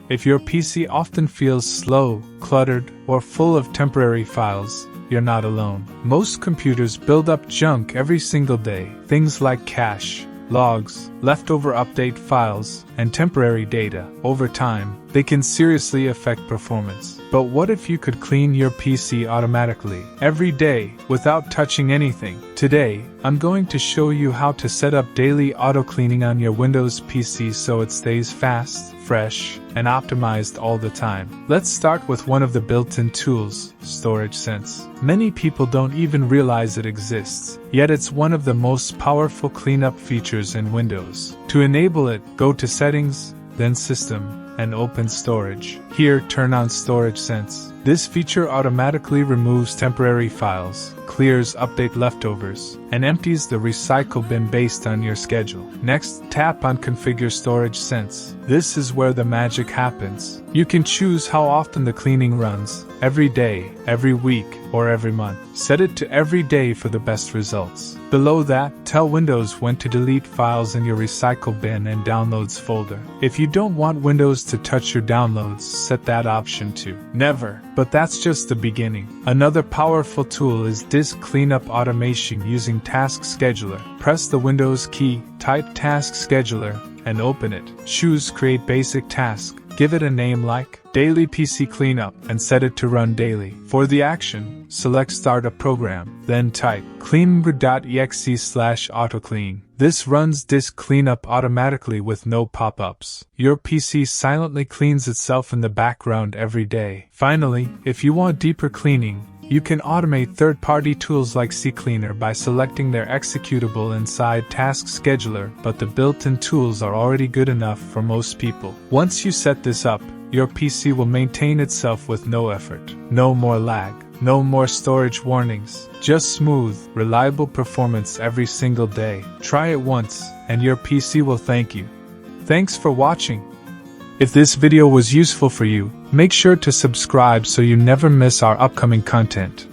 If your PC often feels slow, cluttered, or full of temporary files, you're not alone. Most computers build up junk every single day, things like cache, logs, leftover update files, and temporary data. Over time, they can seriously affect performance. But what if you could clean your PC automatically, every day, without touching anything? Today, I'm going to show you how to set up daily auto-cleaning on your Windows PC so it stays fast, fresh, and optimized all the time. Let's start with one of the built-in tools, StorageSense. Many people don't even realize it exists, yet it's one of the most powerful cleanup features in Windows. To enable it, go to Settings, then System, and open Storage. Here, turn on StorageSense. This feature automatically removes temporary files, clears update leftovers, and empties the recycle bin based on your schedule. Next, tap on Configure StorageSense. This is where the magic happens. You can choose how often the cleaning runs, every day, every week, or every month. Set it to every day for the best results. Below that, tell Windows when to delete files in your recycle bin and downloads folder. If you don't want Windows to touch your downloads, set that option to Never. But that's just the beginning. Another powerful tool is Disk Cleanup Automation using Task Scheduler. Press the Windows key, type Task Scheduler, and open it. Choose Create Basic Task. Give it a name like Daily PC Cleanup and set it to run daily. For the action, select Start a Program, then type cleanroot.exe/autoclean. This runs disk cleanup automatically with no pop-ups. Your PC silently cleans itself in the background every day. Finally, if you want deeper cleaning, you can automate third-party tools like CCleaner by selecting their executable inside Task Scheduler, but the built-in tools are already good enough for most people. Once you set this up, your PC will maintain itself with no effort. No more lag, no more storage warnings, just smooth, reliable performance every single day. Try it once, and your PC will thank you. Thanks for watching. If this video was useful for you, make sure to subscribe so you never miss our upcoming content.